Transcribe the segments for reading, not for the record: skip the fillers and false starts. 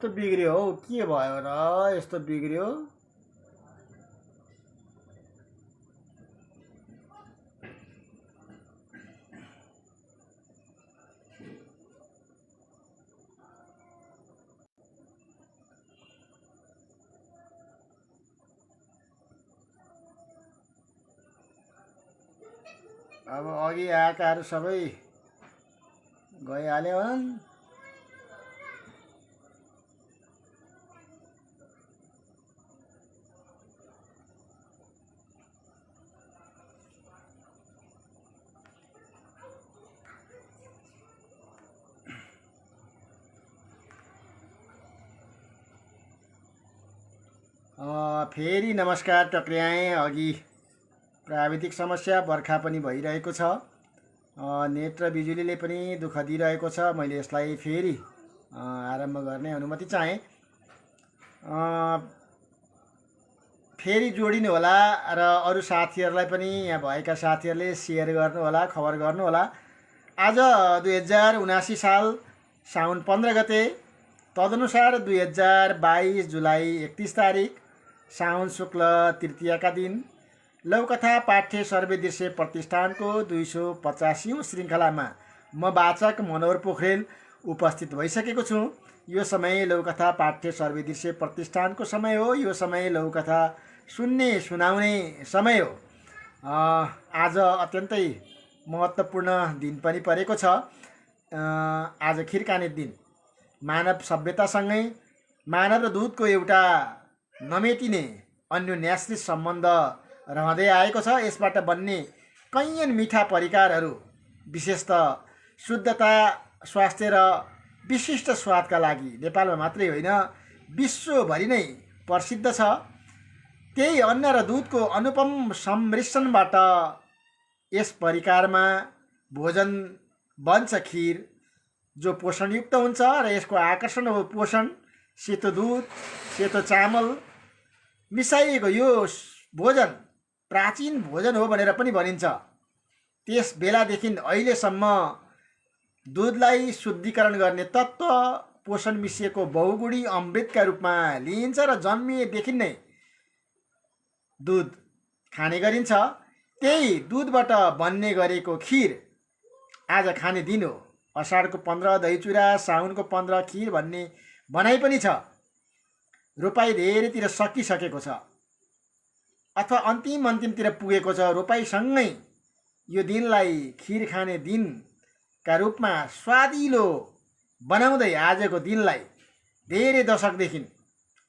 यस्तो बिग्रियो हौ, के भयो र यस्तो बिग्रियो? अब अघि आएकाहरू सबै गइहाल्यो हन्। फेरि नमस्कार टक्र्याएँ। अघि प्राविधिक समस्या, बर्खा पनि भइरहेको छ, नेट र बिजुलीले पनि दुःख दिइरहेको छ। मैले यसलाई फेरि आरम्भ गर्ने अनुमति चाहेँ। फेरि जोडिनु होला र अरू साथीहरूलाई पनि, यहाँ भएका साथीहरूले सेयर गर्नुहोला, खबर गर्नुहोला। आज 2079 साल साउन 15 गते, तदनुसार 2022 जुलाई 31 तारिक साउन शुक्ल तृतीयाका दिन लौकथा पाठ्य सर्वे दृश्य प्रतिष्ठानको 285औं श्रृङ्खलामा म वाचक मनोहर पोखरेल उपस्थित भइसकेको छु। यो समय लौकथा पाठ्य सर्वे दृश्य प्रतिष्ठानको समय हो। यो समय लौकथा सुन्ने सुनाउने समय हो। आज अत्यन्तै महत्त्वपूर्ण दिन पनि परेको छ। आज खिरकाने दिन। मानव सभ्यतासँगै मानव र दूधको एउटा नमेटिने अन्योन्याश्रित सम्बन्ध रहँदै आएको छ। यसबाट बन्ने कैयन मिठा परिकारहरू विशेषतः शुद्धता, स्वास्थ्य र विशिष्ट स्वादका लागि नेपालमा मात्रै होइन, विश्वभरि नै प्रसिद्ध छ। त्यही अन्न र दूधको अनुपम सम्मिश्रणबाट यस परिकारमा भोजन बन्छ खिर, जो पोषणयुक्त हुन्छ र यसको आकर्षण हो पोषण। सेतो दुध, सेतो चामल मिसाइएको यो भोजन प्राचीन भोजन हो भनेर पनि भनिन्छ। त्यस बेलादेखि अहिलेसम्म दुधलाई शुद्धिकरण गर्ने तत्त्व पोषण मिसिएको बहुगुणी अमृतका रूपमा लिइन्छ र जन्मिएदेखि नै दुध खाने गरिन्छ। त्यही दुधबाट बन्ने गरेको खिर आज खाने दिन हो। असाढको 15 दहीचुरा, साउनको 15 खिर भन्ने भनाइ पनि छ। रोपाई धेरैतिर सकिसकेको छ अथवा अन्तिमतिर पुगेको छ। रोपाईसँगै यो दिनलाई खिर खाने दिनका रूपमा स्वादिलो बनाउँदै आजको दिनलाई धेरै दशकदेखि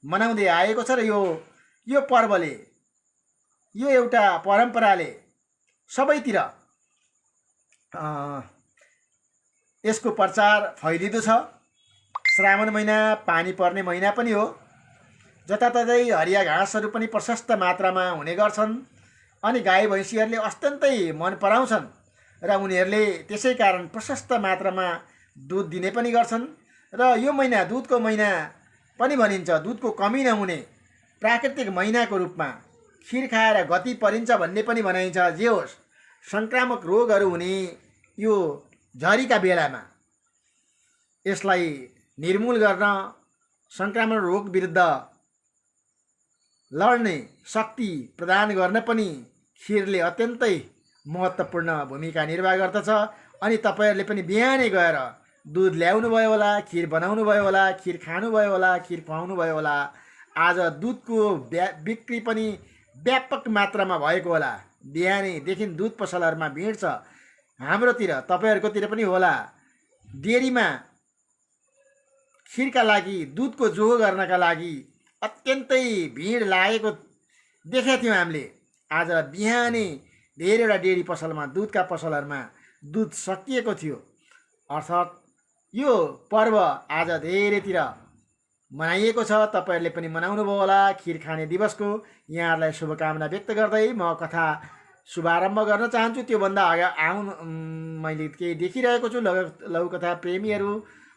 मनाउँदै आएको छ र यो पर्वले, यो एउटा परम्पराले सबैतिर यसको प्रचार फैलिँदो छ। श्रावण महिना पानी पर्ने महिना पनि हो। जताततै हरिया घाँसहरू पनि प्रशस्त मात्रामा हुने गर्छन् अनि गाई भैँसीहरूले अत्यन्तै मन पराउँछन् र उनीहरूले त्यसै कारण प्रशस्त मात्रामा दुध दिने पनि गर्छन्। र यो महिना दुधको महिना पनि भनिन्छ। दुधको कमी नहुने प्राकृतिक महिनाको रूपमा खिर खाएर गति परिन्छ भन्ने पनि भनाइन्छ। जे होस्, सङ्क्रामक रोगहरू हुने यो झरीका बेलामा यसलाई निर्मूल गर्न, सङ्क्रामक रोग विरुद्ध लड्ने शक्ति प्रदान गर्न पनि खिरले अत्यन्तै महत्त्वपूर्ण भूमिका निर्वाह गर्दछ। अनि तपाईँहरूले पनि बिहानै गएर दुध ल्याउनु भयो होला, खिर बनाउनु भयो होला, खिर खानुभयो होला, खिर खुवाउनु भयो होला। आज दुधको बिक्री पनि व्यापक मात्रामा भएको होला। बिहानैदेखि दुध पसलहरूमा भिड छ। हाम्रोतिर, तपाईँहरूकोतिर पनि होला। डेरीमा खिरका लागि, दुधको जोहो गर्नका लागि अत्यन्तै भिड लागेको देखेका थियौँ हामीले। आज बिहानै धेरैवटा डेरी पसलमा, दुधका पसलहरूमा दुध सकिएको थियो। अर्थात् यो पर्व आज धेरैतिर मनाइएको छ। तपाईँहरूले पनि मनाउनु भयो होला खिर खाने दिवसको। यहाँहरूलाई शुभकामना व्यक्त गर्दै म कथा शुभारम्भ गर्न चाहन्छु। त्योभन्दा मैले केही देखिरहेको छु। लघुकथा प्रेमीहरू,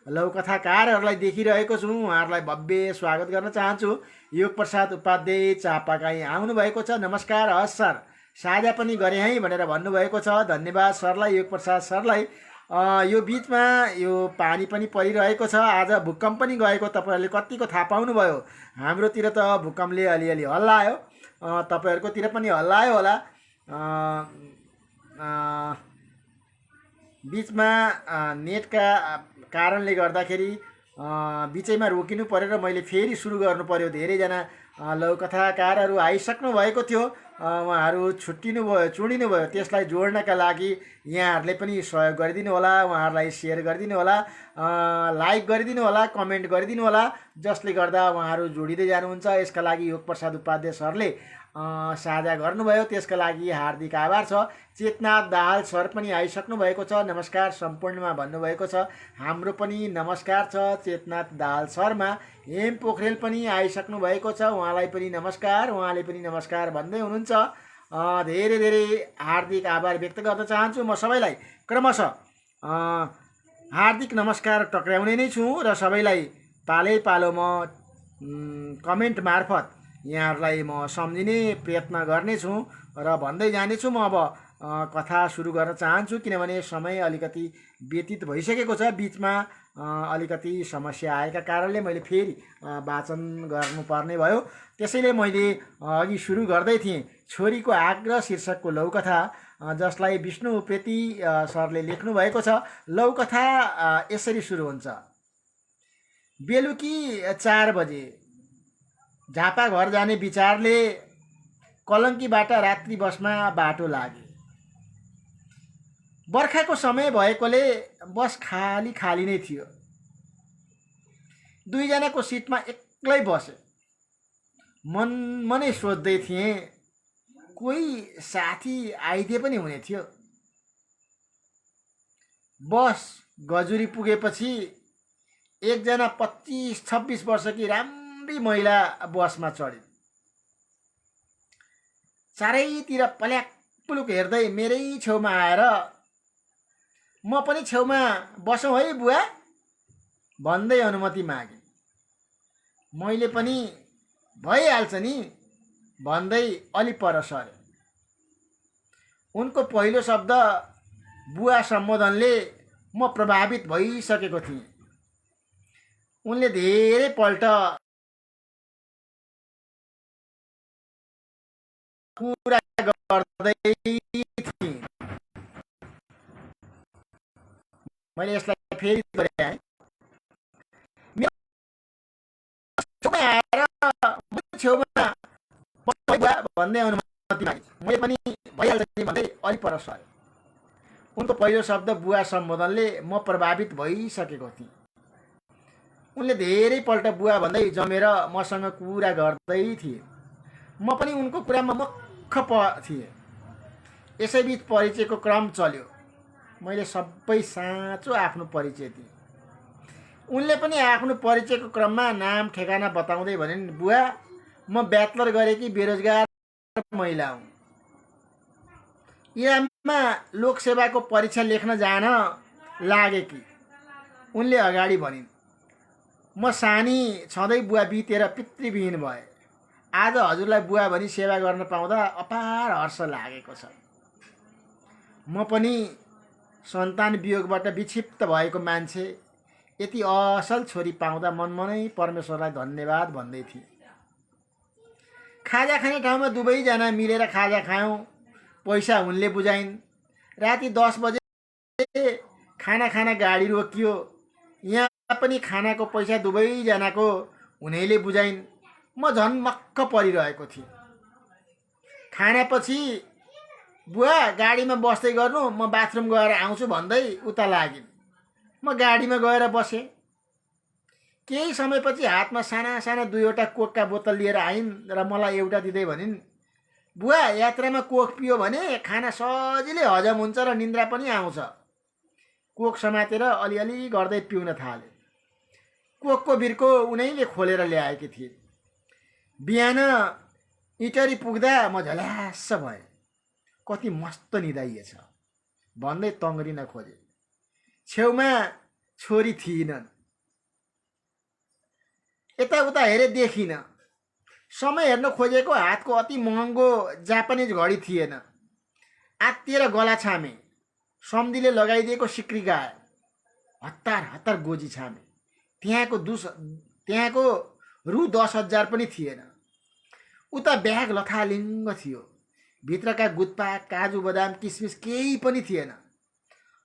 लघुकथाकारहरूलाई देखिरहेको छु। उहाँहरूलाई भव्य स्वागत गर्न चाहन्छु। योगप्रसाद उपाध्याय चापागाई आउनुभएको छ। नमस्कार। हस् सर, साझा पनि गरेँ है भनेर भन्नुभएको छ। धन्यवाद सरलाई, योगप्रसाद सरलाई। यो बिचमा यो पानी पनि परिरहेको छ। आज भूकम्प पनि गएको तपाईँहरूले कतिको थाहा पाउनुभयो। हाम्रोतिर त भूकम्पले अलिअलि हल्लायो, तपाईँहरूकोतिर पनि हल्लायो होला। बिचमा नेटका कारणले गर्दाखेरि बिचैमा रोकिनु पऱ्यो र मैले फेरि सुरु गर्नु पऱ्यो। धेरैजना लघुकथाकारहरू आइसक्नु भएको थियो, उहाँहरू चुडिनु भयो। त्यसलाई जोड्नका लागि यहाँहरूले पनि सहयोग गरिदिनु होला, उहाँहरूलाई सेयर गरिदिनु होला, लाइक गरिदिनु होला, कमेन्ट गरिदिनु होला, जसले गर्दा उहाँहरू जोडिँदै जानुहुन्छ। यसका लागि योगप्रसाद उपाध्याय सरले साझा गर्नुभयो, त्यसका लागि हार्दिक आभार छ। चेतनाथ दाहाल सर पनि आइसक्नु भएको छ, नमस्कार सम्पूर्णमा भन्नुभएको छ। हाम्रो पनि नमस्कार छ चेतनाथ दाहाल सरमा। हेम पोखरेल पनि आइसक्नु भएको छ, उहाँलाई पनि नमस्कार, उहाँले पनि नमस्कार भन्दै हुनुहुन्छ। धेरै धेरै हार्दिक आभार व्यक्त गर्न चाहन्छु। म सबैलाई क्रमशः हार्दिक नमस्कार टक्राउने नै छु र सबैलाई पालै पालो म कमेन्ट मार्फत यहाँहरूलाई म सम्झिने प्रयत्न गर्नेछु र भन्दै जानेछु। म अब कथा सुरु गर्न चाहन्छु, किनभने समय अलिकति व्यतीत भइसकेको छ। बिचमा अलिकति समस्या आएका कारणले मैले फेरि वाचन गर्नुपर्ने भयो। त्यसैले मैले अघि सुरु गर्दै थिएँ छोरीको आग्रह शीर्षकको लघुकथा, जसलाई विष्णु उप्रेती सरले लेख्नु भएको छ। लघुकथा यसरी सुरु हुन्छ। बेलुकी 4 बजे झापा घर जाने विचारले कलङ्कीबाट रात्रि बसमा बाटो लागे। बर्खाको समय भएकोले बस खाली खाली नै थियो। दुईजनाको सिटमा एक्लै बसे। मनै सोच्दै थिएँ कोही साथी आइदिए पनि हुने थियो। बस गजुरी पुगेपछि एकजना 25-26 वर्षकी राम्री महिला बसमा चढे। चारैतिर पल्याक पुलुक हेर्दै मेरै छेउमा आएर म पनि छेउमा बसौँ है बुवा भन्दै अनुमति मागे। मैले पनि भइहाल्छ नि भन्दै अलि पर सरे। उनको पहिलो शब्द बुवा सम्बोधनले म प्रभावित भइसकेको थिएँ। उनले धेरै पल्ट कुरा गर्दै थिए। मैले यसलाई फेरि दोहोऱ्याएँ। छेउमा भन्दै अनुमति मागे। मैले पनि भइहाल्छ नि भन्दै अलि पर सरे। उनको पहिलो शब्द बुवा सम्बोधनले म प्रभावित भइसकेको थिएँ। उनले धेरै पल्ट बुवा भन्दै जमेर मसँग कुरा गर्दै थिए। म पनि उनको कुरामा मक्ख थिएँ। यसैबीच परिचयको क्रम चल्यो। मैले सबै साँचो आफ्नो परिचय दिएँ। उनले पनि आफ्नो परिचयको क्रममा नाम ठेगाना बताउँदै भनिन्, बुवा म ब्याचलर गरेकी बेरोजगार महिला हुँ। इलाममा लोकसेवाको परीक्षा लेख्न जान लागेकी उनले अगाडि भनिन्। म सानी छँदै बुवा बितेर पितृविहीन भए। आज हजुरलाई बुवा भनी सेवा गर्न पाउँदा अपार हर्ष लागेको छ। म पनि सन्तान वियोगबाट विक्षिप्त भएको मान्छे यति असल छोरी पाउँदा मनमनै परमेश्वरलाई धन्यवाद भन्दै थिएँ। खाजा खाने ठाउँमा दुवैजना मिलेर खाजा खायौँ। पैसा उनले बुझाइन्। राति 10 बजे खाना खाना गाडी रोकियो। यहाँ पनि खानाको पैसा दुवैजनाको उनीले बुझाइन्। म झन् मक्क परिरहेको थिएँ। खानापछि बुवा गाडीमा बस्दै गर्नु, म बाथरुम गएर आउँछु भन्दै उता लागिन्। म गाडीमा गएर बसेँ। केही समयपछि हातमा साना साना 2वटा कोकका बोतल लिएर आइन् र मलाई एउटा दिँदै भनिन्, बुवा यात्रामा कोक पियो भने खाना सजिलै हजम हुन्छ र निन्द्रा पनि आउँछ। कोक समातेर अलिअलि गर्दै पिउन थाले। कोकको बिर्को उनैले खोलेर ल्याएकी थिए। बिहान इटरी पुग्दा म झल्यास भएँ। कति मस्त निदाइएछ भन्दै तङ्ग्रिन खोजे। छेउमा छोरी थिइनन्। यताउता हेरे देखिन। समय हेर्न खोजेको हातको अति महँगो जापानिज घडी थिएन। आत्तिएर गला छामे। सम्धीले लगाइदिएको सिक्री गाए, हतार हतार गोजी छामे। त्यहाँको रु 10,000 पनि थिएन। उता ब्याग लथालिङ्ग थियो, भित्रका गुत्पा काजु बदाम किसमिस केही पनि थिएन।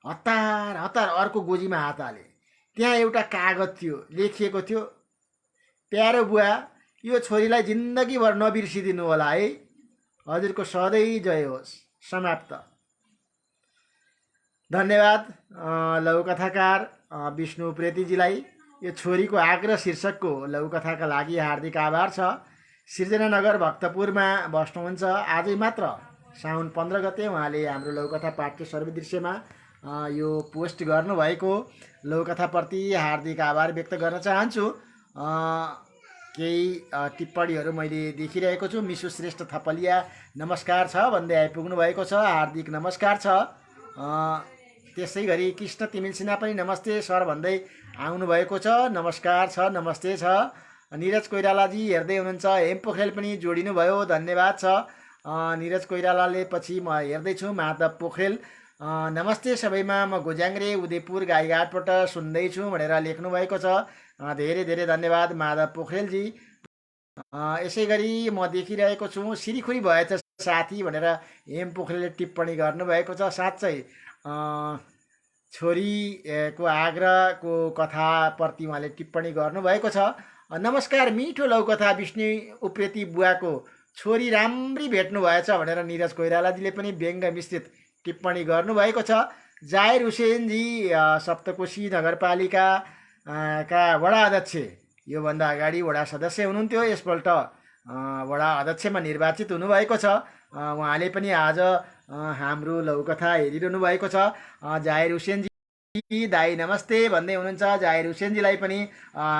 हतार हतार अर्को गोजीमा हात हाले। त्यहाँ एउटा कागज थियो, लेखिएको थियो, प्यारो बुवा, यो छोरीलाई जिन्दगीभर नबिर्सिदिनु होला है। हजुरको सधैँ जय होस्। समाप्त। धन्यवाद लघुकथाकार विष्णु उप्रेतीजीलाई। यो छोरीको आग्रह शीर्षकको लघुकथाका लागि हार्दिक आभार छ। सिर्जनानगर भक्तपुरमा बस्नुहुन्छ। आजै मात्र साउन 15 गते उहाँले हाम्रो लघुकथा पाठ्य सर्वदृश्यमा यो पोस्ट गर्नुभएको लघुकथाप्रति हार्दिक आभार व्यक्त गर्न चाहन्छु। केही टिप्पणीहरू मैले देखिरहेको छु। मिसु श्रेष्ठ थपलिया नमस्कार छ भन्दै आइपुग्नु भएको छ, हार्दिक नमस्कार छ। त्यसै गरी कृष्ण तिमिल सिन्हा पनि नमस्ते सर भन्दै आउनुभएको छ, नमस्कार छ, नमस्ते छ। निरज कोइरालाजी हेर्दै हुनुहुन्छ। हेम पोखरेल पनि जोडिनु भयो, धन्यवाद छ। निरज कोइरालाले पछि म हेर्दैछु। माधव पोखरेल नमस्ते सबैमा, म गोज्याङ्ग्रे उदयपुर गाईघाटबाट सुन्दैछु भनेर लेख्नु भएको छ। धेरै धेरै धन्यवाद माधव पोखरेलजी। यसै गरी म देखिरहेको छु सिरिखुरी भएछ साथी भनेर हेम पोखरेलले टिप्पणी गर्नुभएको छ। साँच्चै छोरीको आग्रहको कथाप्रति उहाँले टिप्पणी गर्नुभएको छ। नमस्कार, मिठो लघुकथा विष्णु उप्रेती बुवाको छोरी राम्री भेट्नु भएछ भनेर निरज कोइरालाजीले पनि व्यङ्ग मिश्रित टिप्पणी गर्नुभएको छ। जाहिर हुसेनजी सप्तकोशी नगरपालिका का वडा अध्यक्ष, योभन्दा अगाडि वडा सदस्य हुनुहुन्थ्यो, यसपल्ट वडा अध्यक्षमा निर्वाचित हुनुभएको छ। उहाँले पनि आज हाम्रो लघुकथा हेरिरहनु भएको छ। जाहिर हुसेनजी दाई नमस्ते भन्दै हुनुहुन्छ। जाहिर हुसेनजीलाई पनि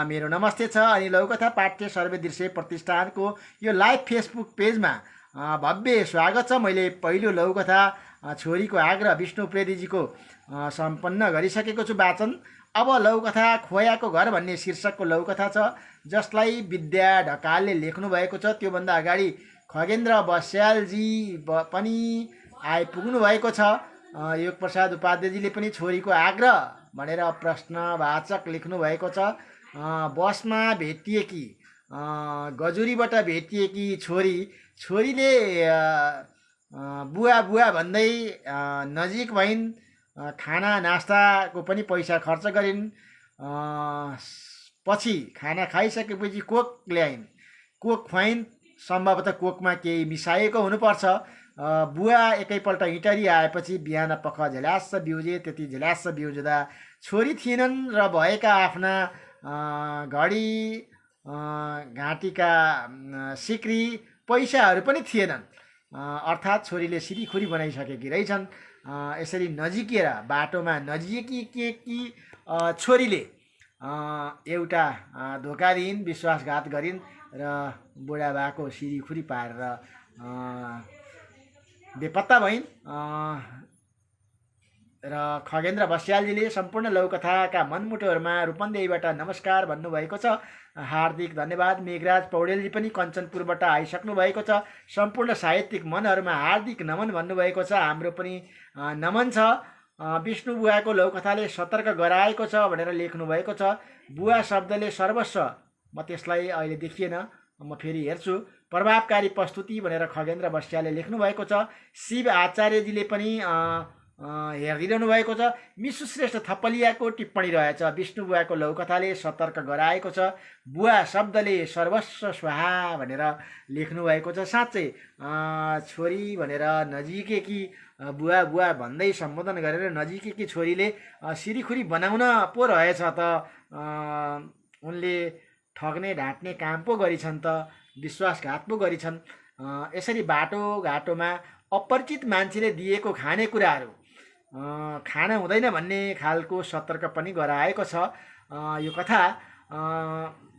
मेरो नमस्ते छ। अनि लघुकथा पाठ्य सर्वदृश्य प्रतिष्ठानको यो लाइभ फेसबुक पेजमा भव्य स्वागत छ। मैले पहिलो लघुकथा छोरीको आग्रह विष्णु उप्रेतीजीको सम्पन्न गरिसकेको छु वाचन। अब लघुकथा खोयाको घर भन्ने शीर्षकको लघुकथा छ, जसलाई विद्या ढकालले लेख्नु भएको छ। त्योभन्दा अगाडि खगेन्द्र बस्यालजी पनि आइपुग्नु भएको छ। योग प्रसाद उपाध्यायजीले पनि छोरीको आग्रह भनेर प्रश्नवाचक लेख्नु भएको छ। बसमा भेटिएकी गजुरीबाट भेटिएकी छोरीले बुवा बुवा भन्दै नजिक भइन्। खाना नास्ताको पनि पैसा खर्च गरिन्। पछि खाना खाइसकेपछि कोक ल्याइन्, कोक खुवाइन्। सम्भवतः कोकमा केही मिसाएको हुनुपर्छ। बुवा एकैपल्ट हिँटरी आएपछि बिहान पख झल्यास बिउजे। त्यति झल्यास बिउजुदा छोरी थिएनन् र भएका आफ्ना घडी घाँटीका सिक्री पैसाहरू पनि थिएनन्। अर्थात् छोरीले सिरीखुरी बनाइसकेकी रहेछन्। यसरी नजिकिएर बाटोमा नजिकिएकी छोरीले एउटा धोका दिइन्, विश्वासघात गरिन् र बुढाबाको सिरीखुरी पारेर बेपत्ता भइन्। र खगेन्द्र बस्यालजीले सम्पूर्ण लघुकथाका मनमुटुहरूमा रूपन्देहीबाट नमस्कार भन्नुभएको छ, हार्दिक धन्यवाद। मेघराज पौडेलजी पनि कञ्चनपुरबाट आइसक्नु भएको छ। सम्पूर्ण साहित्यिक मनहरूमा हार्दिक नमन भन्नुभएको छ, हाम्रो पनि नमन छ। विष्णु बुवाको लघुकथाले सतर्क गराएको छ भनेर लेख्नु भएको छ। बुवा शब्दले सर्वस्व, म त्यसलाई अहिले देखिएन, म फेरि हेर्छु। प्रभावकारी प्रस्तुति भनेर खगेन्द्र बस्यालले लेख्नु भएको छ। शिव आचार्यजीले पनि हेरिरहनु भएको छ। मिसु श्रेष्ठ थपलियाको टिप्पणी रहेछ, विष्णु बुवाको लघुकथाले सतर्क गराएको छ, बुवा शब्दले सर्वस्व स्वाहा भनेर लेख्नु भएको छ। साँच्चै छोरी भनेर नजिकेकी बुवा बुवा भन्दै सम्बोधन गरेर नजिकेकी छोरीले सिरीखुरी बनाउन पो रहेछ त। उनले ठग्ने ढाँट्ने काम पो गरिछन् त, विश्वासघात पो गरिछन्। यसरी बाटोघाटोमा अपरिचित मान्छेले दिएको खानेकुराहरू खान हुँदैन भन्ने खालको सतर्क पनि गराएको छ यो कथा।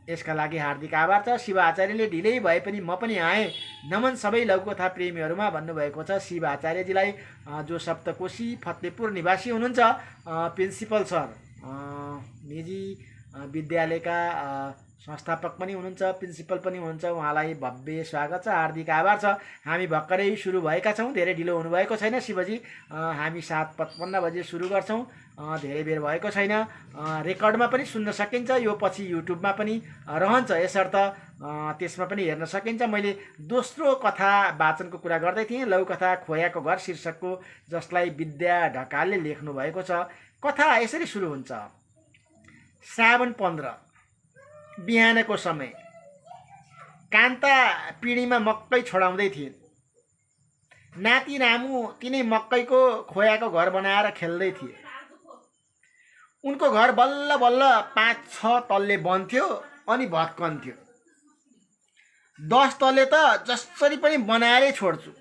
यसका लागि हार्दिक आभार छ। शिव आचार्यले ढिलै भए पनि म पनि आएँ, नमन सबै लघुकथा प्रेमीहरूमा भन्नुभएको छ। शिव आचार्यजीलाई जो सप्तकोशी फतेपुर निवासी हुनुहुन्छ, प्रिन्सिपल सर, निजी विद्यालयका संस्थापक पनि हुनुहुन्छ, प्रिन्सिपल पनि हुनुहुन्छ। उहाँलाई भव्य स्वागत छ, हार्दिक आभार छ। हामी भर्खरै सुरु भएका छौँ, धेरै ढिलो हुनुभएको छैन शिवजी। हामी 7:55 बजे सुरु गर्छौँ, धेरै बेर भएको छैन। रेकर्डमा पनि सुन्न सकिन्छ, यो पछि युट्युबमा पनि रहन्छ, यसर्थ त्यसमा पनि हेर्न सकिन्छ। मैले दोस्रो कथा वाचनको कुरा गर्दै थिएँ, लौकथा खोयाको घर शीर्षकको, जसलाई विद्या ढकालले लेख्नु भएको छ। कथा यसरी सुरु हुन्छ। श्रावण 15 बिहानको समय कान्ता पिँढीमा मकै छोडाउँदै थिइन्। नाति रामु तिनै मकैको खोयाको घर बनाएर खेल्दै थिए। उनको घर बल्ल बल्ल 5-6 तल्ले बन्थ्यो अनि भत्कन्थ्यो। 10 तल्ले त जसरी पनि बनाएरै छोड्छु।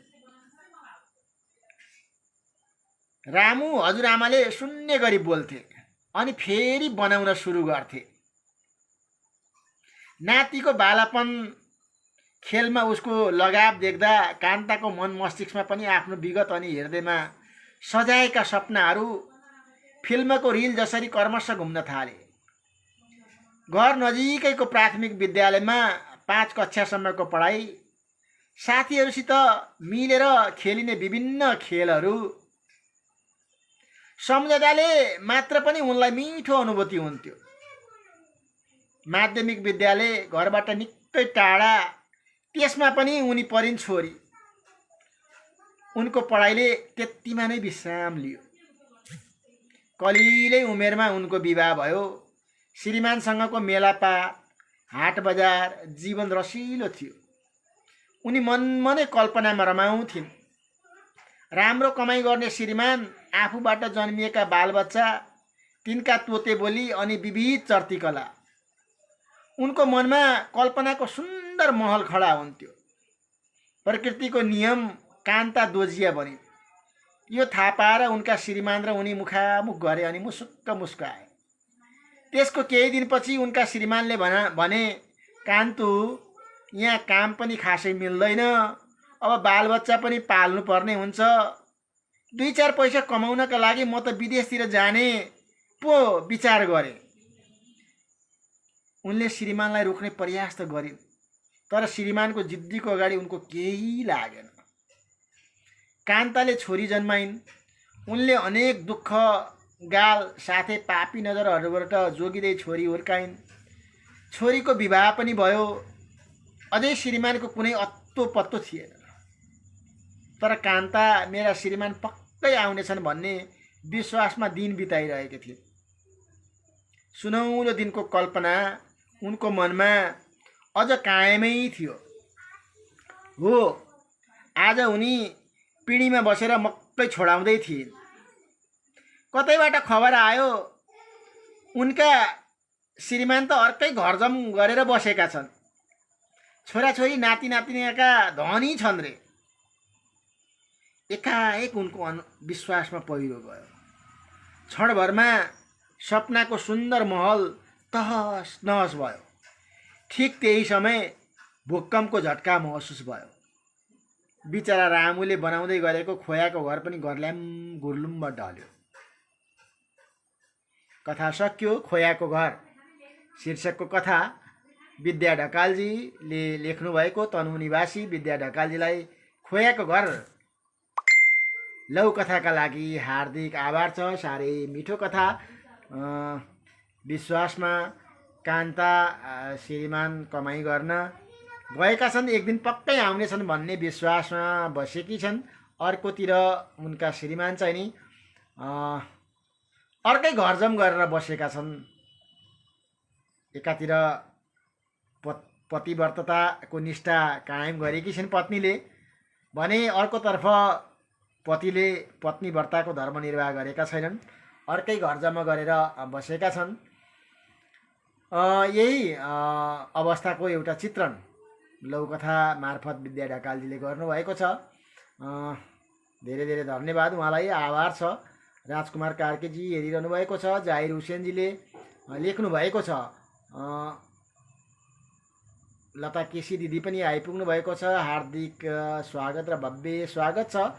रामु हजुरआमाले सुन्ने गरी बोल्थे अनि फेरि बनाउन सुरु गर्थे। नातिको बालापन खेलमा उसको लगाव देख्दा कान्ताको मन मस्तिष्कमा पनि आफ्नो विगत अनि हृदयमा सजाएका सपनाहरू फिल्मको रिल जसरी क्रमशः घुम्न थाले। घर नजिकैको प्राथमिक विद्यालयमा 5 कक्षासम्मको पढाइ, साथीहरूसित मिलेर खेलिने विभिन्न खेलहरू सम्झँदाले मात्र पनि उनलाई मिठो अनुभूति हुन्थ्यो। माध्यमिक विद्यालय घरबाट निकै टाढा, त्यसमा पनि उनी परिन् छोरी। उनको पढाइले त्यतिमा नै विश्राम लियो। कलिलै उमेरमा उनको विवाह भयो। श्रीमानसँगको मेलापात, हाट बजार, जीवन रसिलो थियो। उनी मनमनै कल्पनामा रमाउँथिन्। राम्रो कमाइ गर्ने श्रीमान, आफूबाट जन्मिएका बालबच्चा, तिनका तोते बोली अनि विविध चर्तीकला। उनको मनमा कल्पनाको सुन्दर महल खडा हुन्थ्यो। प्रकृतिको नियम कान्ता दोजिया बनिन्। यो थाहा पाएर उनका श्रीमान र उनी मुखामुख गरे अनि मुसुक्क मुस्काए। त्यसको केही दिनपछि उनका श्रीमानले भने, कान्तु, यहाँ काम पनि खासै मिल्दैन, अब बालबच्चा पनि पाल्नु पर्ने हुन्छ। 2-4 पैसा कमाउनका लागि म त विदेशतिर जाने पो विचार गरेँ। उनले श्रीमानलाई रोक्ने प्रयास त गरिन्, तर श्रीमानको जिद्दीको अगाडि उनको केही लागेन। कान्ताले छोरी जन्माइन्। उनले अनेक दुःख गाल साथै पापी नजरहरूबाट जोगिँदै छोरी हुर्काइन्। छोरीको विवाह पनि भयो। अझै श्रीमानको कुनै अत्तो पत्तो थिएन। तर कान्ता मेरा श्रीमान पक्कै आउनेछन् भन्ने विश्वासमा दिन बिताइरहेकी थिए। सुनौलो दिनको कल्पना उनको मनमा अझ कायमै थियो। हो, आज उनी पिँढीमा बसेर मकै छोडाउँदै थिइन्। कतैबाट खबर आयो, उनका श्रीमान त अर्कै घरजम गरेर बसेका छन्। छोराछोरी नाति नातिनीका धनी छन् रे। एकाएक उनको विश्वासमा पहिरो गयो। क्षणभरमा सपनाको सुन्दर महल तहस नहस भयो। ठिक त्यही समय भूकम्पको झट्का महसुस भयो। बिचरा रामुले बनाउँदै गरेको खोयाको घर पनि गर्ल्याम गुर्लुम्ब ढल्यो। कथा सकियो। खोयाको घर शीर्षकको कथा विद्या ढकालजीले लेख्नु भएको। तनहुँ निवासी विद्या ढकालजीलाई खोयाको घर लौकथाका लागि हार्दिक आभार छ। साह्रै मिठो कथा। विश्वासमा कान्ता श्रीमान कमाइ गर्न गएका छन्, एक दिन पक्कै आउनेछन् भन्ने विश्वासमा बसेकी छन्। अर्कोतिर उनका श्रीमान चाहिँ नि अर्कै घरजम गरेर बसेका छन्। एकातिर पतिव्रतताको निष्ठा कायम गरेकी छिन् पत्नीले भने, अर्कोतर्फ पतिले पत्नीव्रताको धर्म निर्वाह गरेका छैनन्, अर्कै घरजम्मा गरेर बसेका छन्। यही अवस्थाको एउटा चित्रण लौकथा मार्फत विद्या ढकालजीले गर्नुभएको छ। धेरै धेरै धन्यवाद, उहाँलाई आभार छ। राजकुमार कार्केजी हेरिरहनु भएको छ। जाहिर हुसेनजीले लेख्नु भएको छ। लता केसी दिदी पनि आइपुग्नु भएको छ। हार्दिक स्वागत र भव्य स्वागत छ।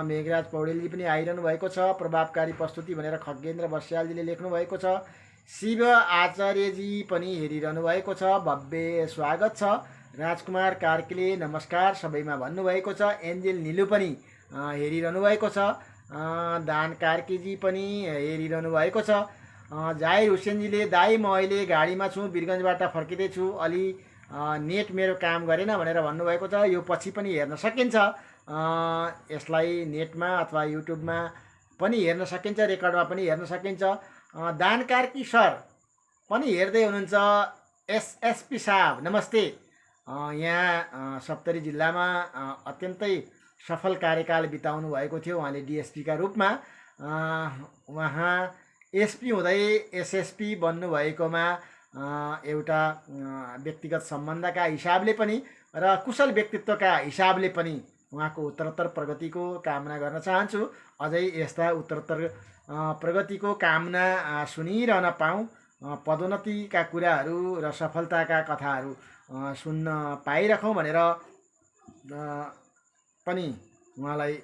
मेघराज पौडेलजी पनि आइरहनु भएको छ। प्रभावकारी प्रस्तुति भनेर खगेन्द्र बस्यालजीले लेख्नु भएको छ। शिव आचार्यजी पनि हेरिरहनु भएको छ, भव्य स्वागत छ। राजकुमार कार्कीले नमस्कार सबैमा भन्नुभएको छ। एन्जेल निलु पनि हेरिरहनु भएको छ। दान कार्कीजी पनि हेरिरहनु भएको छ। जाहिर हुसेनजीले दाई म अहिले गाडीमा छु, वीरगन्जबाट फर्किँदैछु, अलि नेट मेरो काम गरेन भनेर भन्नुभएको छ। यो पछि पनि हेर्न सकिन्छ, यसलाई नेटमा अथवा युट्युबमा पनि हेर्न सकिन्छ, रेकर्डमा पनि हेर्न सकिन्छ। दान कार्की सर पनि हेर्दै हुनुहुन्छ। एसएसपी साहब नमस्ते। यहाँ सप्तरी जिल्लामा अत्यन्तै सफल कार्यकाल बिताउनु भएको थियो उहाँले डिएसपीका रूपमा। उहाँ एसपी हुँदै एसएसपी बन्नुभएकोमा एउटा व्यक्तिगत सम्बन्धका हिसाबले पनि र कुशल व्यक्तित्वका हिसाबले पनि उहाँको उत्तरोत्तर प्रगतिको कामना गर्न चाहन्छु। अझै यस्ता उत्तरोत्तर प्रगतिको कामना सुनिरहन पाऊँ, पदोन्नतिका कुराहरू र सफलताका कथाहरू सुन्न पाइरहौँ भनेर पनि उहाँलाई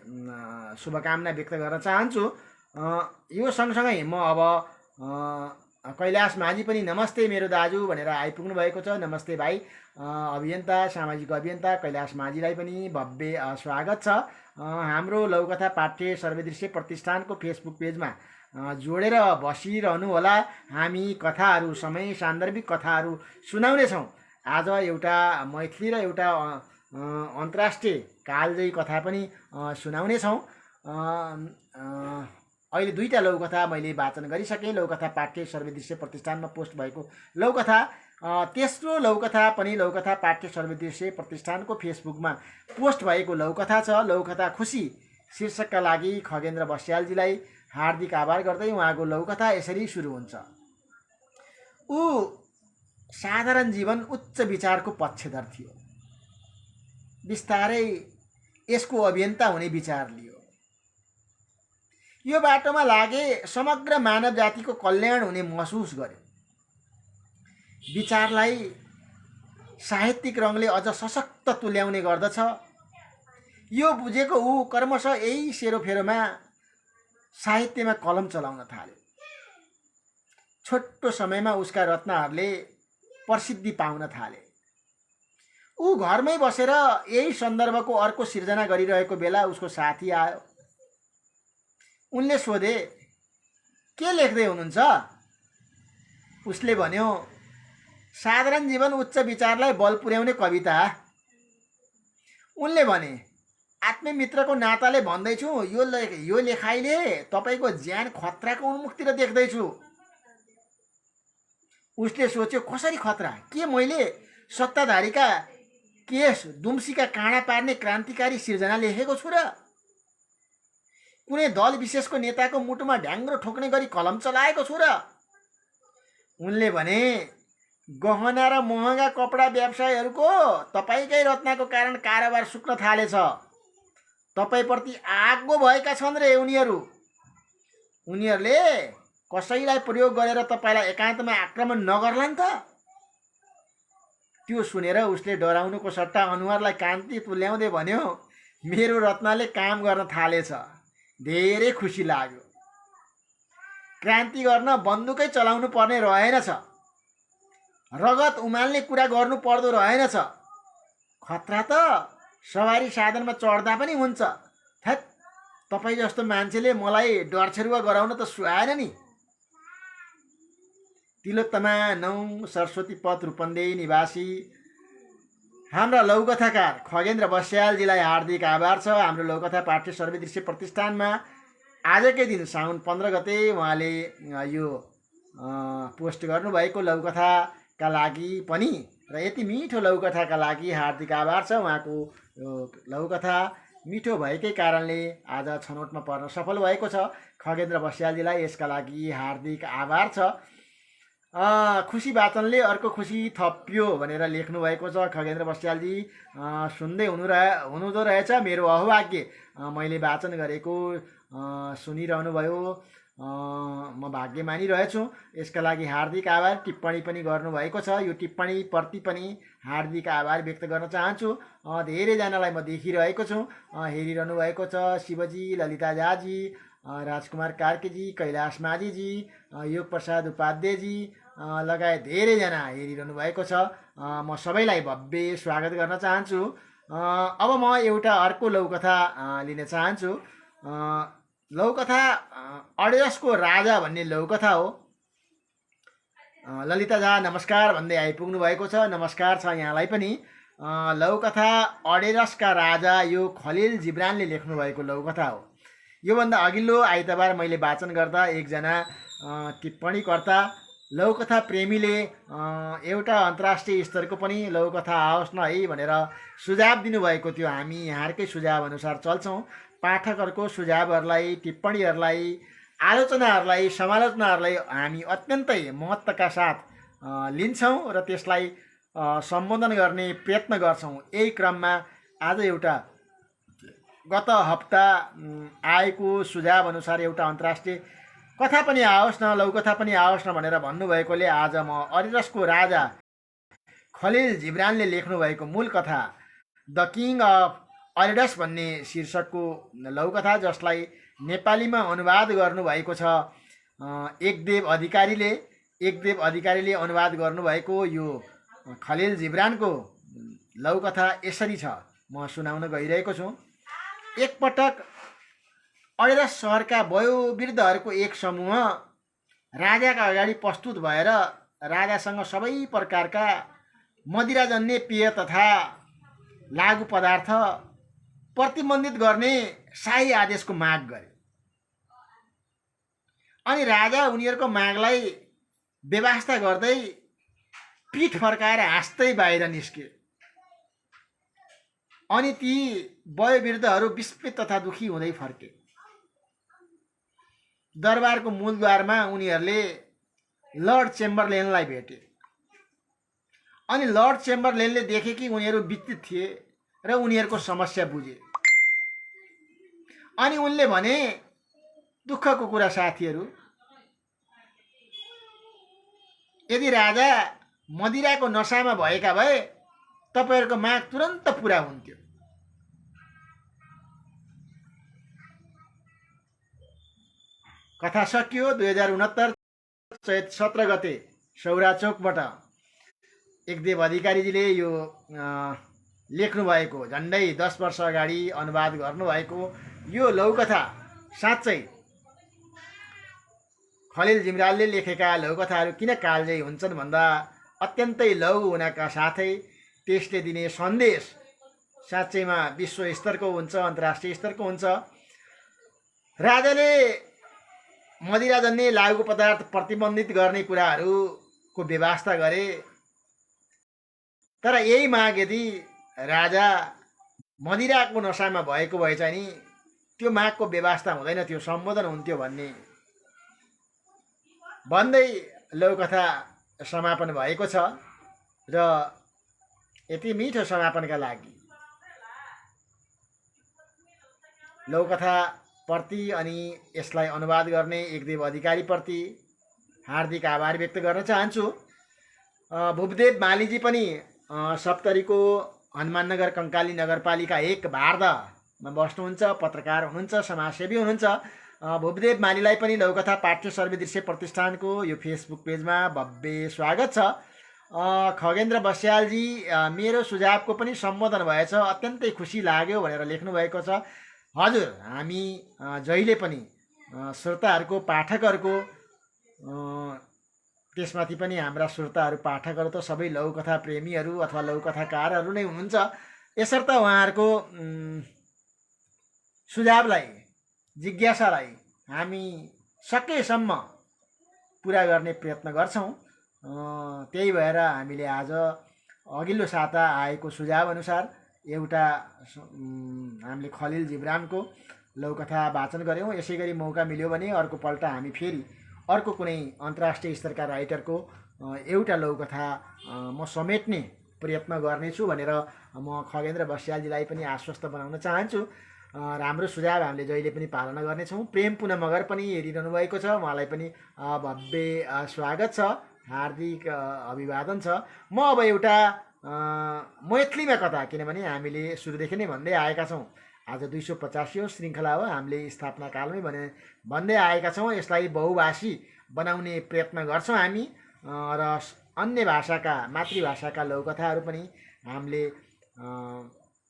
शुभकामना व्यक्त गर्न चाहन्छु। यो सँगसँगै म अब कैलाश माझी पनि नमस्ते मेरो दाजु भनेर आइपुग्नु भएको छ। नमस्ते भाइ। अभियन्ता, सामाजिक अभियन्ता कैलाश माझीलाई पनि भव्य स्वागत छ। हाम्रो लौकथा पाठ्य सर्वदृश्य प्रतिष्ठानको फेसबुक पेजमा जोडेर बसिरहनु होला। हामी कथाहरू, समय सान्दर्भिक कथाहरू सुनाउनेछौँ। आज एउटा मैथिली र एउटा अन्तर्राष्ट्रिय कालजयी कथा पनि सुनाउनेछौँ। अहिले दुईवटा लौकथा मैले वाचन गरिसकेँ। लौकथा पाठ्य सर्वदृश्य प्रतिष्ठानमा पोस्ट भएको लौकथा, तेस्रो लौकथा पनि लौकथा पाठ्य सर्वदृश्य प्रतिष्ठानको फेसबुकमा पोस्ट भएको लौकथा छ। लौकथा खुसी शीर्षकका लागि खगेन्द्र बस्यालजीलाई हार्दिक आभार गर्दै उहाँको लौकथा यसरी सुरु हुन्छ। ऊ साधारण जीवन उच्च विचारको पक्षधर थियो। बिस्तारै यसको अभियन्ता हुने विचार लियो। यो बाटोमा लागे समग्र मानव जातिको कल्याण हुने महसुस गर्यो। विचारलाई साहित्यिक रङले अझ सशक्त तुल्याउने गर्दछ। यो बुझेको ऊ क्रमशः यही सेरोफेरोमा साहित्यमा कलम चलाउन थाल्यो। छोटो समयमा उसका रचनाहरूले प्रसिद्धि पाउन थाले। ऊ घरमै बसेर यही सन्दर्भको अर्को सिर्जना गरिरहेको बेला उसको साथी आयो। उनले सोधे, के लेख्दै हुनुहुन्छ? उसले भन्यो, साधारण जीवन उच्च विचारलाई बल पुर्याउने कविता। उनले भने, आत्मीयमित्रको नाताले भन्दैछु, यो लेखाइले तपाईँको ज्यान खतराको उन्मुखतिर देख्दैछु। उसले सोच्यो, कसरी खतरा? के मैले सत्ताधारीका केस दुम्सीका काँडा पार्ने क्रान्तिकारी सिर्जना लेखेको छु र? कुनै दल विशेषको नेताको मुटुमा ढ्याङ्ग्रो ठोक्ने गरी कलम चलाएको छु र? उनले भने, गहना र महँगा कपडा व्यवसायीहरूको तपाईँकै रत्नाको कारण कारोबार सुक्न थालेछ। तपाईँप्रति आगो भएका छन् रे उनीहरू। उनीहरूले कसैलाई प्रयोग गरेर तपाईँलाई एकान्तमा आक्रमण नगर्ला नि त? त्यो सुनेर उसले डराउनुको सट्टा अनुहारलाई कान्ति तुल्याउँदै भन्यो, मेरो रत्नाले काम गर्न थालेछ। धेरै खुसी लाग्यो। क्रान्ति गर्न बन्दुकै चलाउनु पर्ने रहेनछ। रगत उमाल्ने कुरा गर्नु पर्दो रहेनछ। खतरा त सवारी साधनमा चढ्दा पनि हुन्छ। थैट, तपाईँ जस्तो मान्छेले मलाई डरछेरुवा गराउन त सुहाएन नि। तिलोत्तमा 9 सरस्वती पथ रूपन्देही निवासी हाम्रा लौकथाकार खगेन्द्र बस्यालजीलाई हार्दिक आभार छ। हाम्रो लौकथा पाठ्य सर्वदृश्य प्रतिष्ठानमा आजकै दिन साउन 15 गते उहाँले यो पोस्ट गर्नुभएको लौकथाका लागि पनि र यति मिठो लौकथाका लागि हार्दिक आभार छ। उहाँको लौकथा मिठो भएकै कारणले आज छनौटमा पर्न सफल भएको छ। खगेन्द्र बस्यालजीलाई यसका लागि हार्दिक आभार छ। खुसी वाचनले अर्को खुसी थप्यो भनेर लेख्नु भएको छ खगेन्द्र बस्यालजी। सुन्दै हुनुहुँदो रहेछ। मेरो अहोभाग्य, मैले वाचन गरेको सुनिरहनु भयो। म भाग्य मानिरहेछु। यसका लागि हार्दिक आभार। टिप्पणी पनि गर्नुभएको छ। यो टिप्पणी प्रति पनि हार्दिक आभार व्यक्त गर्न चाहन्छु। धेरैजनालाई म देखिरहेको छु, हेरिरहनु भएको छ। शिवजी, ललिता झाजी, राजकुमार कार्कीजी, कैलाश माझीजी, योग प्रसाद उपाध्यायजी लगायत धेरैजना हेरिरहनु भएको छ। म सबैलाई भव्य स्वागत गर्न चाहन्छु। अब म एउटा अर्को लौकथा लिन चाहन्छु। लौकथा अडेरसको राजा भन्ने लौकथा हो। ललिता झा नमस्कार भन्दै आइपुग्नु भएको छ। नमस्कार छ यहाँलाई पनि। लौकथा अडेरसका राजा यो खलिल जिब्रानले लेख्नु भएको लौकथा हो। योभन्दा अघिल्लो आइतबार मैले वाचन गर्दा एकजना टिप्पणीकर्ता लौकथा प्रेमीले एउटा अन्तर्राष्ट्रिय स्तरको पनि लौकथा आओस् न है भनेर सुझाव दिनुभएको थियो। हामी यहाँहरूकै सुझाव अनुसार चल्छौँ। पाठकहरूको सुझावहरूलाई, टिप्पणीहरूलाई, आलोचनाहरूलाई, समालोचनाहरूलाई हामी अत्यन्तै महत्त्वका साथ लिन्छौँ र त्यसलाई सम्बोधन गर्ने प्रयत्न गर्छौँ। यही क्रममा आज एउटा गत हप्ता आएको सुझाव अनुसार एउटा अन्तर्राष्ट्रिय कथा पनि आओस् न, लौकथा पनि आओस् न भनेर भन्नुभएकोले आज म अडेरसको राजा खलिल जिब्रानले लेख्नुभएको मूल कथा द किङ अफ अडेरस भन्ने शीर्षकको लौकथा, जसलाई नेपालीमा अनुवाद गर्नुभएको छ एकदेव अधिकारीले अनुवाद गर्नुभएको यो खलिल जिब्रानको लौकथा यसरी छ। म सुनाउन गइरहेको छु। एकपटक अडेरस सहरका वयोवृद्धहरूको एक समूह राजाका अगाडि प्रस्तुत भएर राजासँग सबै प्रकारका मदिराजन्य पेय तथा लागु पदार्थ प्रतिबन्धित गर्ने शाही आदेशको माग गरे। अनि राजा उनीहरूको मागलाई बेवास्ता गर्दै पीठ फर्काएर हाँस्दै बाहिर निस्के। अनि ती वयोवृद्धहरू विस्मित तथा दुखी हुँदै फर्के। दरबारको मूलद्वारमा उनीहरूले लर्ड चेम्बरलेनलाई भेटे। अनि लर्ड चेम्बरलेनले देखे कि उनीहरू वित्तित थिए र उनीहरूको समस्या बुझे। अनि उनले भने, दुःखको कुरा साथीहरू, यदि राजा मदिराको नसामा भएका भए तपाईहरूको माग तुरन्त पुरा हुन्थ्यो। कथा सकियो। 2069 चैत 17 गते सौराचोकबाट एकदेव अधिकारीजीले यो लेख्नु भएको, झन्डै 10 वर्ष अगाडि अनुवाद गर्नुभएको यो लौकथा साँच्चै खलिल जिब्रानले लेखेका लौकथाहरू किन कालजयी हुन्छन् भन्दा अत्यन्तै लघु हुनका साथै त्यसले दिने सन्देश साँच्चैमा विश्व स्तरको हुन्छ, अन्तर्राष्ट्रिय स्तरको हुन्छ। राजाले मदिराजन्य लागु पदार्थ प्रतिबन्धित गर्ने कुराहरूको व्यवस्था गरे, तर यही माग यदि राजा मदिराको नसामा भएको भए चाहिँ नि त्यो मागको व्यवस्था हुँदैन थियो, सम्बोधन हुन्थ्यो भन्दै लौकथा समापन भएको छ। र यति मिठो समापनका लागि लौकथाप्रति अनि यसलाई अनुवाद गर्ने एकदेव अधिकारीप्रति हार्दिक आभार व्यक्त गर्न चाहन्छु। भूपदेव मालीजी पनि सप्तरीको हनुमाननगर कङ्काली नगरपालिका 1 वार्धमा बस्नुहुन्छ, पत्रकार हुनुहुन्छ, समाजसेवी हुनुहुन्छ। भूपदेव मालीलाई पनि लौकथा पाठ्य सर्वे दृश्य प्रतिष्ठानको यो फेसबुक पेजमा भव्य स्वागत छ। खगेन्द्र बस्यालजी मेरो सुझावको पनि सम्बोधन भएछ, अत्यन्तै खुसी लाग्यो भनेर लेख्नुभएको छ। हजुर, हामी जहिले पनि श्रोताहरूको, पाठकहरूको, त्यसमाथि पनि हाम्रा श्रोताहरू पाठकहरू त सबै लौकथा प्रेमीहरू अथवा लौकथाकारहरू नै हुनुहुन्छ। यसर्थ उहाँहरूको सुझावलाई, जिज्ञासालाई हामी सकेसम्म पुरा गर्ने प्रयत्न गर्छौँ। त्यही भएर हामीले आज अघिल्लो साता आएको सुझाव अनुसार एउटा हामीले खलिल जिब्रानको लौकथा वाचन गऱ्यौँ। यसै गरी मौका मिल्यो भने अर्को पल्ट हामी फेरि अर्को कुनै अन्तर्राष्ट्रिय स्तरका राइटरको एउटा लौकथा म समेट्ने प्रयत्न गर्नेछु भनेर म खगेन्द्र बस्यालजीलाई पनि आश्वस्त बनाउन चाहन्छु। राम्रो सुझाव हामीले जहिले पनि पालना गर्नेछौँ। प्रेम पुनः मगर पनि हेरिरहनु भएको छ, उहाँलाई पनि भव्य स्वागत छ, हार्दिक अभिवादन छ। म अब एउटा मैथिलीमा कथा, किनभने हामीले सुरुदेखि नै भन्दै आएका छौँ आज 285औं श्रृङ्खला हो, हामीले स्थापना कालमै भन्दै आएका छौँ यसलाई बहुभाषी बनाउने प्रयत्न गर्छौँ हामी र अन्य भाषाका मातृभाषाका लघुकथाहरू पनि हामीले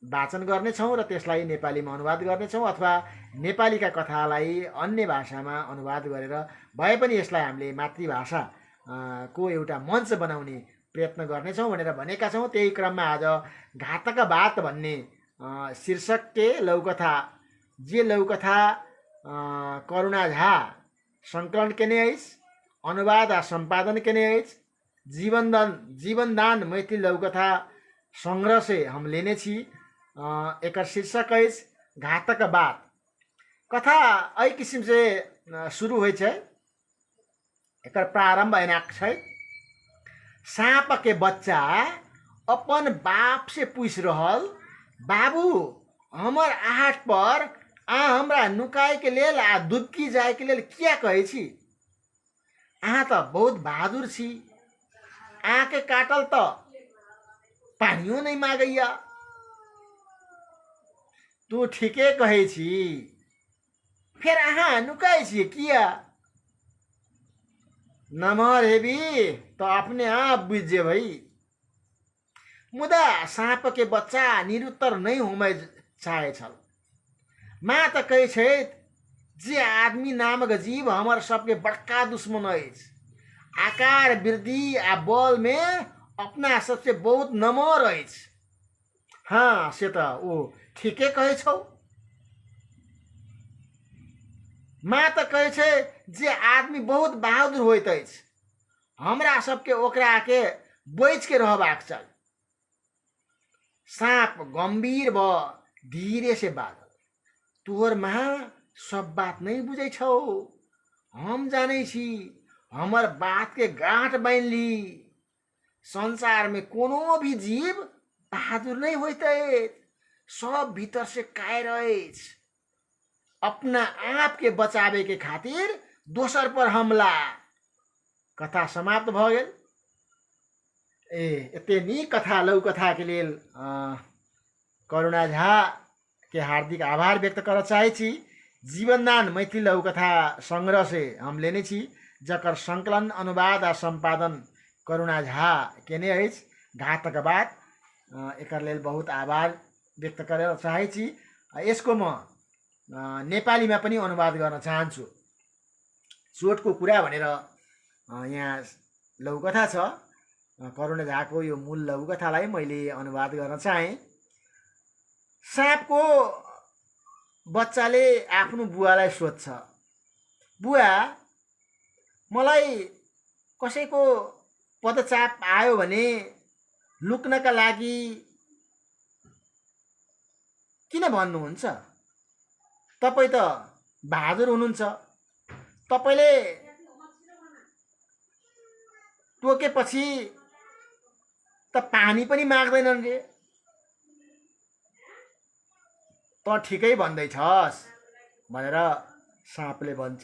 वाचन गर्नेछौँ र त्यसलाई नेपालीमा अनुवाद गर्नेछौँ अथवा नेपालीका कथालाई अन्य भाषामा अनुवाद गरेर भए पनि यसलाई हामीले मातृभाषा को एउटा मञ्च बनाउने प्रयत्न गर्नेछौँ भनेर भनेका छौँ। त्यही क्रममा आज घातक बात भन्ने शीर्षक के लघुकथा जे लघुकथा करुणा झा संकलन केने अछि, अनुवाद आ संपादन केने अछि। जीवनदान मैथिली लघुकथा संग्रह से हम लेने छी। एकर शीर्षक अछि घातक बात। कथा एहि किसिम से शुरू होइ छै। एकर प्रारंभ एनाक छै। सांप के बच्चा अपन बाप से पूछ रहल, बाबू हमर आहट पर आ हमरा नुकाय के लेल आ दुबकी जाय के लेल किया कहै छी? अहाँ त बहुत बहादुर छी, आके काटल त पानियो नहीं मांगैया। तू ठीके कहै छी, फिर अहाँ नुकाय छी किया? नमहर हेबी तो अपने आप बुझ जेबै। मुदा सांप के बच्चा निरुत्तर नहीं होमय चाहे छल। माँ त कहै छै जे आदमी नामक जीव हमर सबके बड़का दुश्मन अछि। आकार वृद्धि आ बल में अपना सबसे बहुत नमहर अछि। हाँ से त ओ ठीके कहै छौ। माँ त कहै छै जे आदमी बहुत बहादुर होइत अछि। हमरा सबके ओकरा के बच के रहबाक चाही। सांप गंभीर व धीरे से बाजल, तोहर माँ सब बात नहीं बुझै छौ। हम जानै छी, हमर बात के गांठ बांध ली। संसार में कोनो भी जीव बहादुर नहीं होइत अछि। सब भीतर से कायर अछि। अपना आप के बचावे के खातिर दोसर पर हमला। कथा समाप्त भ गेल। एते नीक कथा लघुकथा के लेल करुणा झा के हार्दिक आभार व्यक्त कर चाहे छी। जीवनदान मैथिली लघुकथा संग्रह से हम लेने छी, जकर संकलन अनुवाद आ संपादन करुणा झा केने अछि। घातक बात एकर लेल बहुत आभार व्यक्त कर चाहे छी। यसको म नेपालीमा पनि अनुवाद गर्न चाहन्छु। चोटको कुरा भनेर यहाँ लघुकथा छ। करुणा झाको यो मूल लघुकथालाई मैले अनुवाद गर्न चाहे। सांपको बच्चाले आफ्नो बुवालाई सोध्छ, बुवा मलाई कसैको पदचाप आयो भने लुक्नका लागि किन भन्नुहुन्छ? तपाई त बहादुर हुनुहुन्छ। तपाईले टोकेपछि त पानी पनि माग्दैनन् रे। त ठिकै भन्दैछस् भनेर साँपले भन्छ।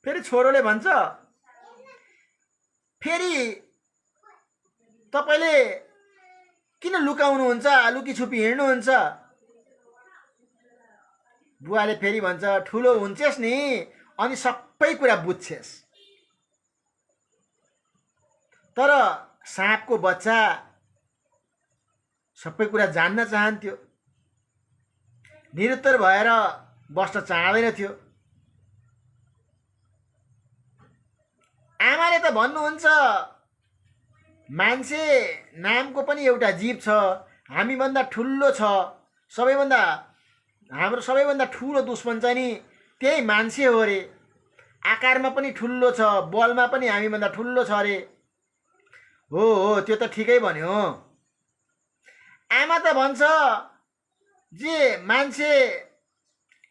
फेरि छोरोले भन्छ, फेरि तपाईले किन लुकाउनुहुन्छ, लुकी छुपी हिँड्नुहुन्छ? बुवाले फेरि भन्छ, ठुलो हुन्छेस् नि अनि सबै कुरा बुझ्छेस्। तर सांपको बच्चा सबै कुरा जान्न चाहन्थ्यो, निरुत्तर भएर बस्न चाहदैन थियो। आमाले त भन्नुहुन्छ मान्छे नामको पनि एउटा जीव छ, हामीभन्दा ठुलो छ। हाम्रो सबैभन्दा ठुलो दुश्मन चाहिँ नि त्यही मान्छे हो रे। आकारमा पनि ठुलो छ, बलमा पनि हामीभन्दा ठुलो छ रे। हो त्यो त ठिकै भन्यो। आमा त भन्छ जे मान्छे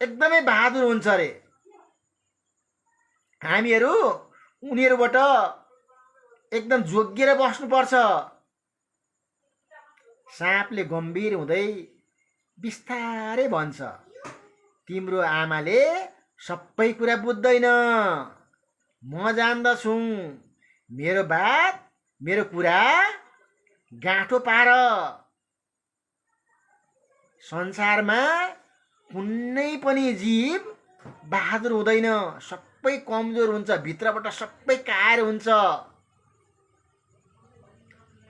एकदमै बहादुर हुन्छ रे। हामीहरू उनीहरूबाट एकदम जोगिएर बस्नुपर्छ। सांपले गम्भीर हुँदै बिस्तारै भन्छ, तिम्रो आमाले सबै कुरा बुझ्दैन। म जान्दछु। मेरो बात, मेरो कुरा गाँठो पार। संसारमा कुनै पनि जीव बहादुर हुँदैन, सबै कमजोर हुन्छ, भित्रबाट सबै कायर हुन्छ।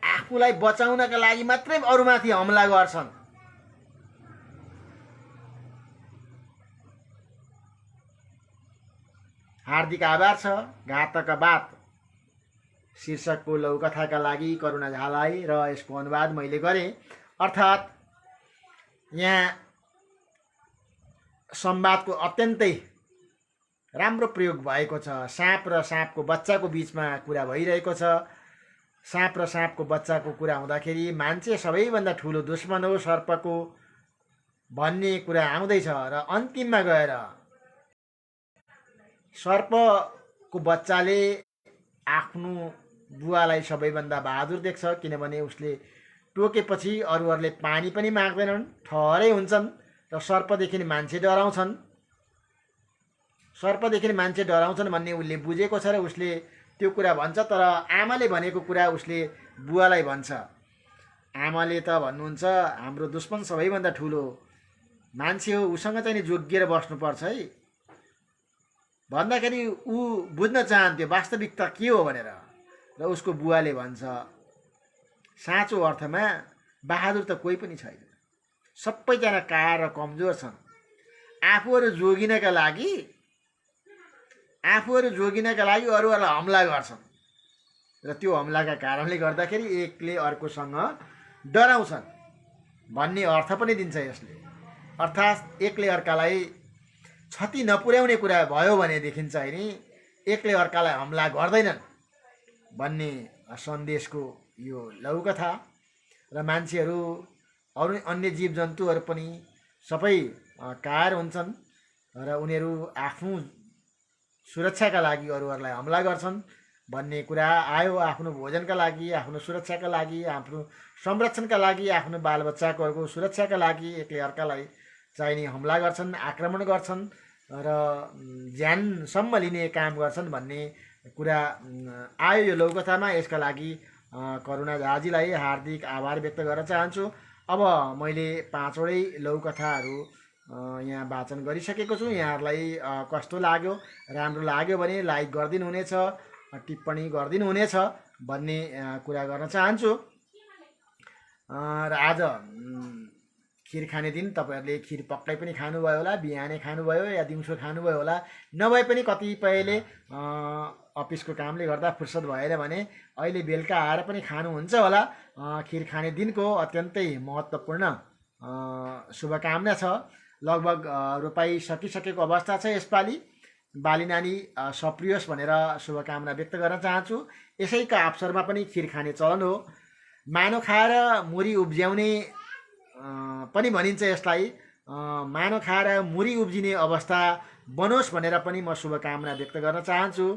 आफूलाई बचाउनका लागि मात्रै अरूमाथि हमला गर्छन्। हार्दिक आभार छ घातक बात शीर्षकको लघुकथाका लागि करुणा झालाई र यसको अनुवाद मैले गरेँ। अर्थात् यहाँ संवादको अत्यन्तै राम्रो प्रयोग भएको छ। साँप र साँपको बच्चाको बिचमा कुरा भइरहेको छ। साँप र साँपको बच्चाको कुरा हुँदाखेरि मान्छे सबैभन्दा ठुलो दुश्मन हो सर्पको भन्ने कुरा आउँदैछ र अन्तिममा गएर सर्पको बच्चाले आफ्नो बुवालाई सबैभन्दा बहादुर देख्छ, किनभने उसले टोकेपछि अरूहरूले पानी पनि माग्दैनन्, ठहरै हुन्छन् र सर्पदेखि मान्छे डराउँछन्। सर्पदेखि मान्छे डराउँछन् भन्ने उसले बुझेको छ र उसले त्यो कुरा भन्छ। तर आमाले भनेको कुरा उसले बुवालाई भन्छ। आमाले त भन्नुहुन्छ हाम्रो दुश्मन सबैभन्दा ठुलो मान्छे हो, उसँग चाहिँ नि जोगिएर बस्नुपर्छ है भन्दाखेरि ऊ बुझ्न चाहन्थ्यो वास्तविकता के हो भनेर। र उसको बुवाले भन्छ साँचो अर्थमा बहादुर त कोही पनि छैन, सबैजना कायर र कमजोर छन्। आफूहरू जोगिनका लागि अरूहरूलाई हमला गर्छन् र त्यो हमलाका कारणले गर्दाखेरि एकले अर्कोसँग डराउँछन् भन्ने अर्थ पनि दिन्छ यसले। अर्थात् एकले अर्कालाई क्षति नपुर्याउने कुरा भयो भनेदेखि चाहिँ नि एकले अर्कालाई हमला गर्दैनन् भन्ने सन्देशको यो लघुकथा। र मान्छेहरू अरू अन्य जीवजन्तुहरू पनि सबै कायर हुन्छन् र उनीहरू आफ्नो सुरक्षाका लागि अरूहरूलाई हमला गर्छन् भन्ने कुरा आयो। आफ्नो भोजनका लागि, आफ्नो सुरक्षाका लागि, आफ्नो संरक्षणका लागि, आफ्नो बालबच्चाको सुरक्षाका लागि एकले अर्कालाई चाहिने हमला गर्छन्, आक्रमण गर्छन् र ज्यानसम्म लिने काम गर्छन् भन्ने कुरा आयो यो लघुकथामा। यसका लागि करुणा झाजीलाई हार्दिक आभार व्यक्त गर्न चाहन्छु। अब मैले 5वटै लघुकथाहरू यहाँ वाचन गरिसकेको छु। यहाँहरूलाई कस्तो लाग्यो, राम्रो लाग्यो भने लाइक गरिदिनु हुनेछ, टिप्पणी गरिदिनु हुनेछ भन्ने कुरा गर्न चाहन्छु। र आज खिर खाने दिन तपाईँहरूले खिर पक्कै पनि खानुभयो होला, बिहानै खानुभयो या दिउँसो खानुभयो होला, नभए पनि कतिपयले अफिसको कामले गर्दा फुर्सद भएन भने अहिले बेलुका आएर पनि खानुहुन्छ होला। खिर खाने दिनको अत्यन्तै महत्त्वपूर्ण शुभकामना छ। लगभग रोपाइ सकिसकेको अवस्था छ यसपालि। बाली नानी सप्रियोस् भनेर शुभकामना व्यक्त गर्न चाहन्छु। यसैका अवसरमा पनि खिर खाने चलन हो। मानो खाएर मुरी उब्ज्याउने पनि भनिन्छ यसलाई। मानो खाएर मुरी उब्जिने अवस्था बनोस् भनेर पनि म शुभकामना व्यक्त गर्न चाहन्छु।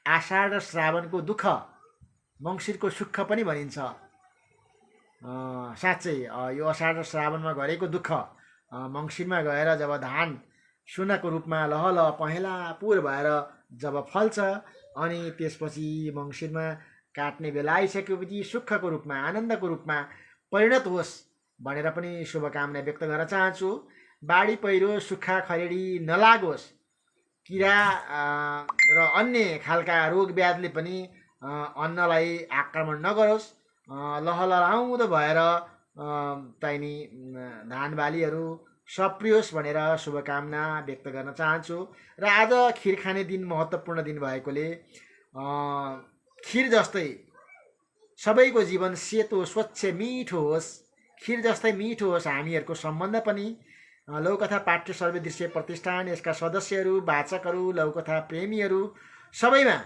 आषाढ र श्रावणको दुःख मङ्सिरको सुख पनि भनिन्छ। साँच्चै यो आषाढ र श्रावणमा गरेको दुःख मङ्सिरमा गएर जब धान सुनको रूपमा लहलह पहेँला पुर भएर जब फल्छ अनि त्यसपछि मङ्सिरमा काट्ने बेला आइसकेपछि सुखको रूपमा, आनन्दको रूपमा परिणत होस् भनेर पनि शुभकामना व्यक्त गर्न चाहन्छु। बाढी पहिरो सुक्खा खरेडी नलागोस्, किरा र अन्य खालका रोग व्याधले पनि अन्नलाई आक्रमण नगरोस्, लहलहाउँदो भएर चाहिने धान बालीहरू सप्रियोस् भनेर शुभकामना व्यक्त गर्न चाहन्छु। र आज खिर खाने दिन महत्त्वपूर्ण दिन भएकोले खिर जस्तै सबैको जीवन सेतो, स्वच्छ, मिठो होस्, खिर जस्तै मिठो होस् हामीहरूको सम्बन्ध पनि। लघुकथा पाठ्य सर्वे दृश्य प्रतिष्ठान, यसका सदस्यहरू, वाचकहरू, लघुकथा प्रेमीहरू सबैमा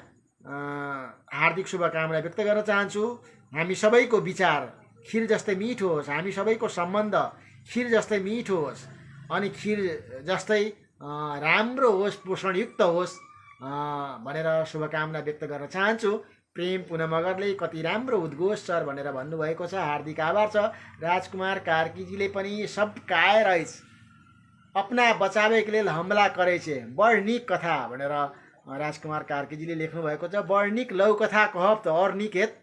हार्दिक शुभकामना व्यक्त गर्न चाहन्छु। हामी सबैको विचार खिर जस्तै मिठो होस्, हामी सबैको सम्बन्ध खिर जस्तै मिठो होस् अनि खिर जस्तै राम्रो होस्, पोषणयुक्त होस् भनेर शुभकामना व्यक्त गर्न चाहन्छु। प्रेम पुनः मगरले कति राम्रो उद्घोष सर भनेर भन्नुभएको छ, हार्दिक आभार छ। राजकुमार कार्कीजीले पनि सब काय रहेछ, अपना बचावेको लेल हमला करे छे, बड़ निक कथा भनेर राजकुमार कार्कीजीले लेख्नु भएको छ। बड़ निक लघुकथा कहब त और निक हेत,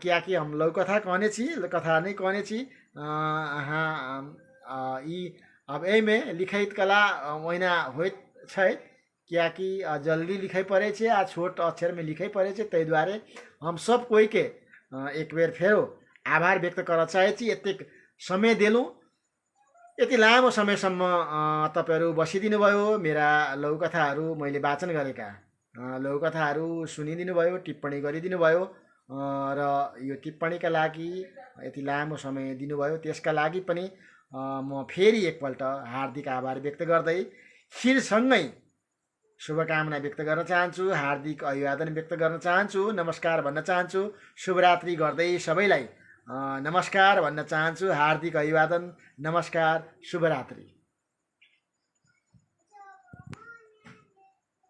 क्या कि हम लघुकथा कहने छी, कथा नहीं कहने छी। हाँ ई अब एहिमे लिखित कला ओहिना होइत छै कि जल्दी लिखाई पड़े छे आ छोट अक्षर में लिखाई पड़े छे, ताहि दुआरे हम सब कोई के एक बेर फेरो आभार व्यक्त गर्न चाहे छी। यतिक समय देलौँ, यति लामो समयसम्म तपाईँहरू बसिदिनु भयो, मेरा लघुकथाहरू मैले वाचन गरेका लघुकथाहरू सुनिदिनु भयो, टिप्पणी गरिदिनु भयो र यो टिप्पणीका लागि यति लामो समय दिनुभयो त्यसका लागि पनि म फेरि एकपल्ट हार्दिक आभार व्यक्त गर्दै शिरसँगै शुभकामना व्यक्त गर्न चाहन्छु, हार्दिक अभिवादन व्यक्त गर्न चाहन्छु, नमस्कार भन्न चाहन्छु, शुभरात्रि गर्दै सबैलाई नमस्कार भन्न चाहन्छु, हार्दिक अभिवादन, नमस्कार, शुभरात्रि।